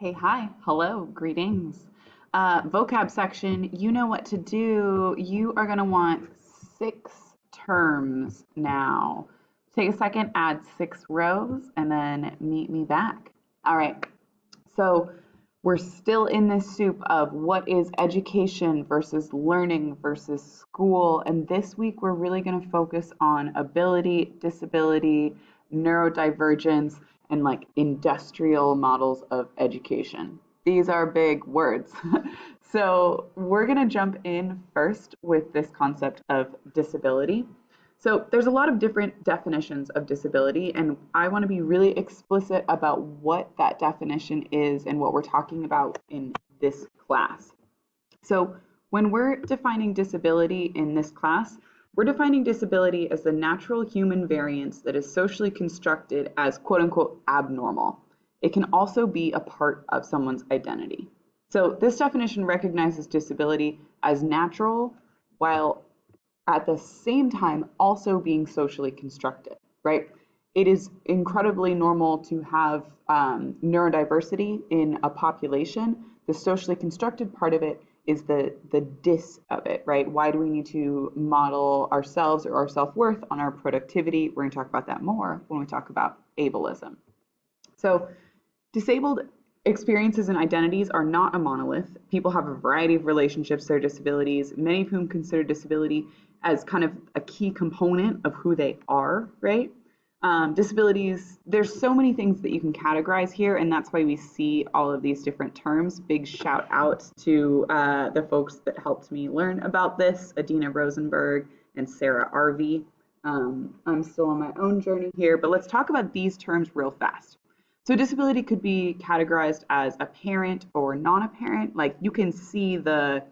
Hey, hi, hello, greetings. Vocab section, you know what to do. You are going to want 6 terms now. Take a second, add 6 rows, and then meet me back. All right, so we're still in this soup of what is education versus learning versus school. And this week, we're really going to focus on ability, disability, neurodivergence, and like industrial models of education. These are big words. So we're going to jump in first with this concept of disability. So there's a lot of different definitions of disability, and I want to be really explicit about what that definition is and what we're talking about in this class. So when we're defining disability in this class, we're defining disability as the natural human variance that is socially constructed as quote unquote abnormal. It can also be a part of someone's identity. So this definition recognizes disability as natural while at the same time also being socially constructed, right? It is incredibly normal to have neurodiversity in a population. The socially constructed part of it is the dis of it, right? Why do we need to model ourselves or our self-worth on our productivity? We're going to talk about that more when we talk about ableism. So disabled experiences and identities are not a monolith. People have a variety of relationships to their disabilities, many of whom consider disability as kind of a key component of who they are, right? Disabilities, there's so many things that you can categorize here, and that's why we see all of these different terms. Big shout out to the folks that helped me learn about this, Adina Rosenberg and Sarah Arvey. I'm still on my own journey here, but let's talk about these terms real fast. So disability could be categorized as apparent or non-apparent. Like you can see the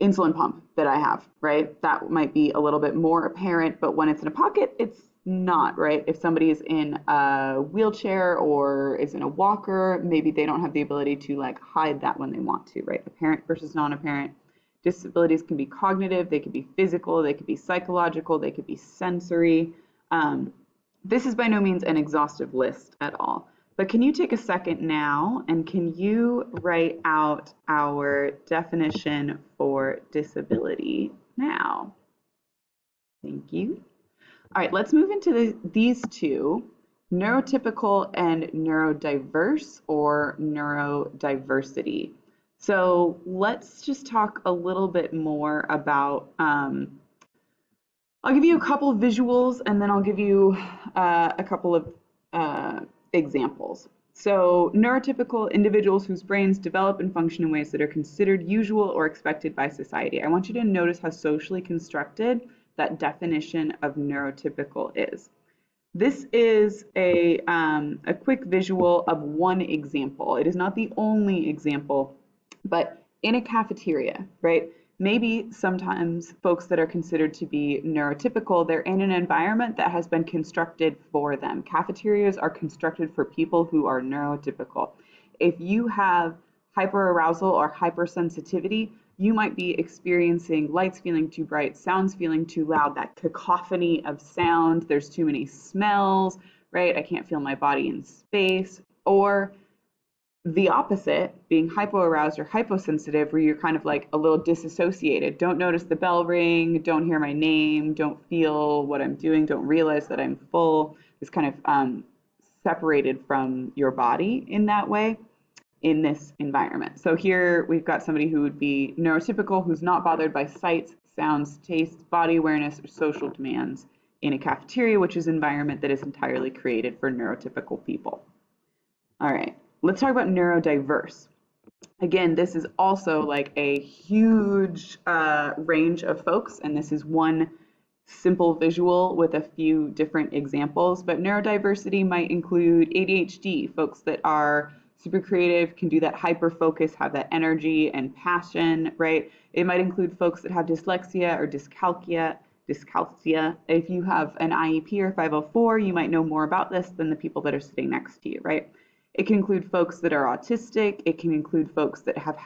insulin pump that I have, right? That might be a little bit more apparent, but when it's in a pocket, it's not, right? If somebody is in a wheelchair or is in a walker, maybe they don't have the ability to like hide that when they want to, right? Apparent versus non-apparent. Disabilities can be cognitive, they could be physical, they could be psychological, they could be sensory. This is by no means an exhaustive list at all. But can you take a second now and can you write out our definition for disability now? Thank you. All right, let's move into these two, neurotypical and neurodiverse or neurodiversity. So let's just talk a little bit more about, I'll give you a couple of visuals and then I'll give you a couple of examples. So neurotypical individuals whose brains develop and function in ways that are considered usual or expected by society. I want you to notice how socially constructed that definition of neurotypical is. This is a quick visual of one example. It is not the only example, but in a cafeteria, right? Maybe sometimes folks that are considered to be neurotypical, they're in an environment that has been constructed for them. Cafeterias are constructed for people who are neurotypical. If you have hyperarousal or hypersensitivity, you might be experiencing lights feeling too bright, sounds feeling too loud, that cacophony of sound, there's too many smells, right? I can't feel my body in space. Or the opposite, being hypoaroused or hyposensitive, where you're kind of like a little disassociated. Don't notice the bell ring, don't hear my name, don't feel what I'm doing, don't realize that I'm full. It's kind of separated from your body in that way in this environment. So here we've got somebody who would be neurotypical, who's not bothered by sights, sounds, tastes, body awareness, or social demands in a cafeteria, which is an environment that is entirely created for neurotypical people. All right. Let's talk about neurodiverse. Again, this is also like a huge range of folks, and this is one simple visual with a few different examples, but neurodiversity might include ADHD, folks that are super creative, can do that hyper focus, have that energy and passion, right? It might include folks that have dyslexia or dyscalculia. If you have an IEP or 504, you might know more about this than the people that are sitting next to you, right? It can include folks that are autistic. It can include folks that have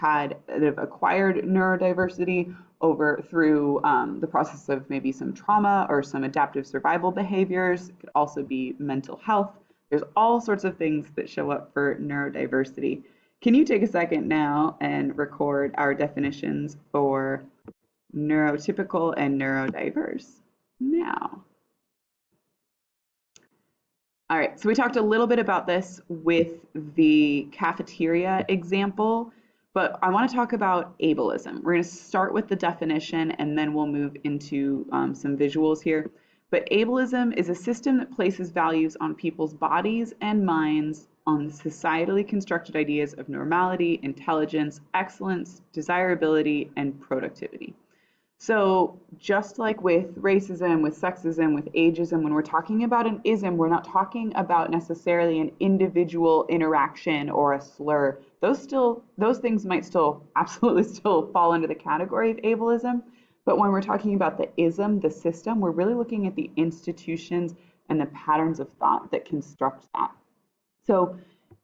acquired neurodiversity through the process of maybe some trauma or some adaptive survival behaviors. It could also be mental health. There's all sorts of things that show up for neurodiversity. Can you take a second now and record our definitions for neurotypical and neurodiverse now? All right, so we talked a little bit about this with the cafeteria example, but I want to talk about ableism. We're going to start with the definition and then we'll move into some visuals here. But ableism is a system that places values on people's bodies and minds on societally constructed ideas of normality, intelligence, excellence, desirability, and productivity. So just like with racism, with sexism, with ageism, when we're talking about an ism, we're not talking about necessarily an individual interaction or a slur. Those things might still absolutely still fall under the category of ableism. But when we're talking about the ism, the system, we're really looking at the institutions and the patterns of thought that construct that. So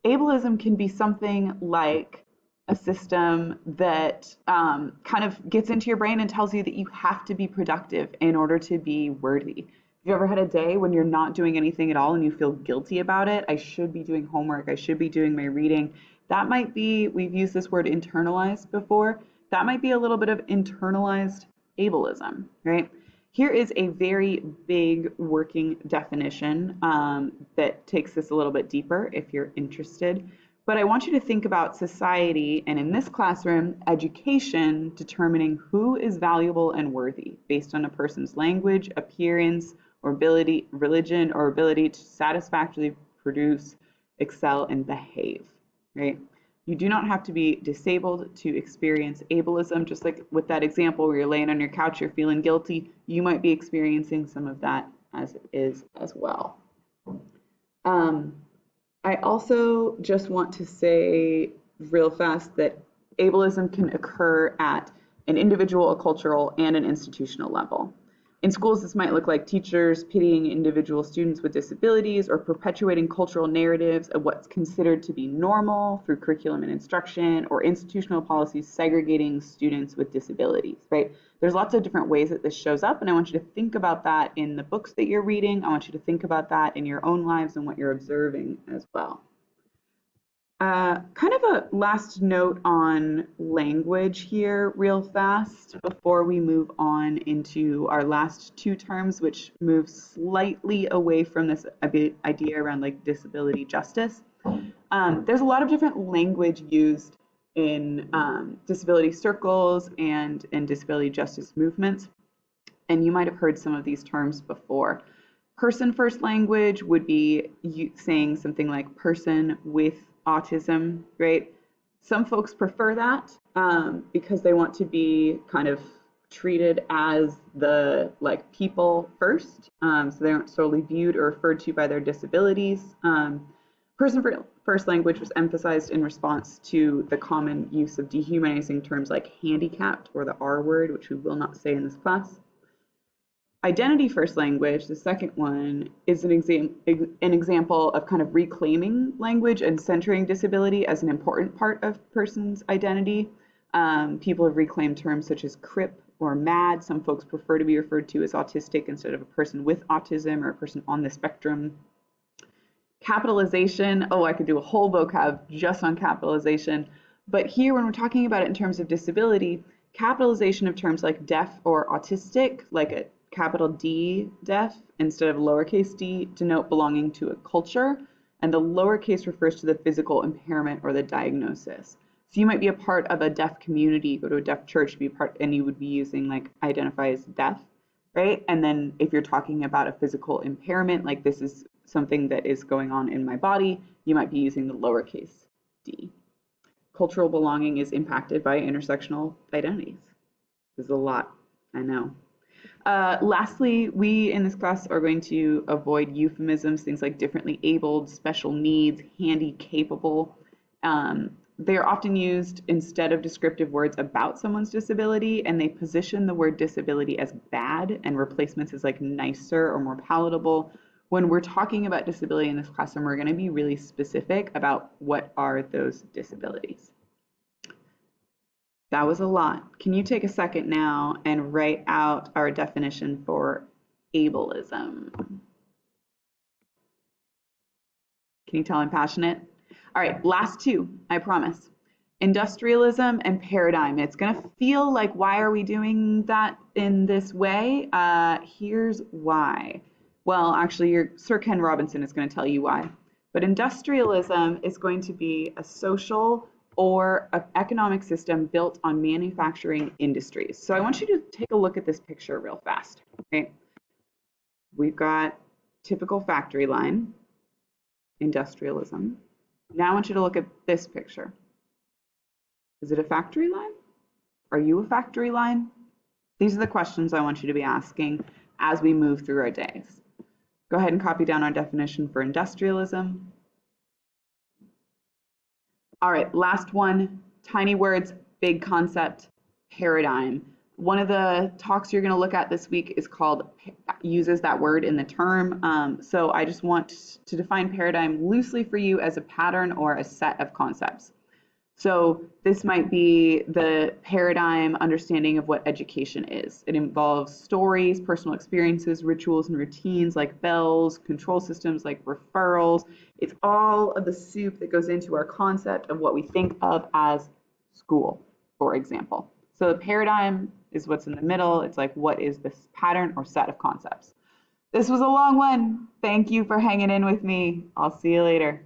ableism can be something like a system that kind of gets into your brain and tells you that you have to be productive in order to be worthy. Have you ever had a day when you're not doing anything at all and you feel guilty about it? I should be doing homework. I should be doing my reading. That might be, we've used this word internalized before. That might be a little bit of internalized ableism, right? Here is a very big working definition that takes this a little bit deeper if you're interested. But I want you to think about society, and in this classroom, education determining who is valuable and worthy based on a person's language, appearance, or ability, religion, or ability to satisfactorily produce, excel, and behave, right? You do not have to be disabled to experience ableism. Just like with that example where you're laying on your couch, you're feeling guilty, you might be experiencing some of that as it is as well. I also just want to say real fast that ableism can occur at an individual, a cultural, and an institutional level. In schools, this might look like teachers pitying individual students with disabilities or perpetuating cultural narratives of what's considered to be normal through curriculum and instruction, or institutional policies segregating students with disabilities, right? There's lots of different ways that this shows up, and I want you to think about that in the books that you're reading. I want you to think about that in your own lives and what you're observing as well. Kind of a last note on language here real fast before we move on into our last two terms, which move slightly away from this idea around like disability justice. There's a lot of different language used in disability circles and in disability justice movements, and you might have heard some of these terms before. Person first language would be saying something like person with autism, right? Some folks prefer that because they want to be kind of treated as the like people first, so they aren't solely viewed or referred to by their disabilities. Person first language was emphasized in response to the common use of dehumanizing terms like handicapped or the R word, which we will not say in this class. Identity first language, the second one, is an example of kind of reclaiming language and centering disability as an important part of a person's identity. People have reclaimed terms such as crip or mad. Some folks prefer to be referred to as autistic instead of a person with autism or a person on the spectrum. Capitalization, oh, I could do a whole vocab just on capitalization. But here, when we're talking about it in terms of disability, capitalization of terms like deaf or autistic, like a capital D deaf instead of lowercase d, denote belonging to a culture, and the lowercase refers to the physical impairment or the diagnosis. So you might be a part of a deaf community, go to a deaf church, be a part, and you would be using like identify as deaf, right? And then if you're talking about a physical impairment, like this is something that is going on in my body, you might be using the lowercase d. Cultural belonging is impacted by intersectional identities. There's a lot, I know. Lastly, we in this class are going to avoid euphemisms, things like differently abled, special needs, handy, capable. They are often used instead of descriptive words about someone's disability, and they position the word disability as bad and replacements as like nicer or more palatable. When we're talking about disability in this classroom, we're going to be really specific about what are those disabilities. That was a lot. Can you take a second now and write out our definition for ableism? Can you tell I'm passionate? All right, last two, I promise. Industrialism and paradigm. It's going to feel like, why are we doing that in this way? Here's why. Well, actually, Sir Ken Robinson is going to tell you why. But industrialism is going to be a social or an economic system built on manufacturing industries. So I want you to take a look at this picture real fast. Okay? We've got typical factory line, industrialism. Now I want you to look at this picture. Is it a factory line? Are you a factory line? These are the questions I want you to be asking as we move through our days. Go ahead and copy down our definition for industrialism. All right, last one, tiny words, big concept, paradigm. One of the talks you're going to look at this week is called, uses that word in the term. So I just want to define paradigm loosely for you as a pattern or a set of concepts. So this might be the paradigm understanding of what education is. It involves stories, personal experiences, rituals and routines like bells, control systems like referrals. It's all of the soup that goes into our concept of what we think of as school, for example. So the paradigm is what's in the middle. It's like, what is this pattern or set of concepts? This was a long one. Thank you for hanging in with me. I'll see you later.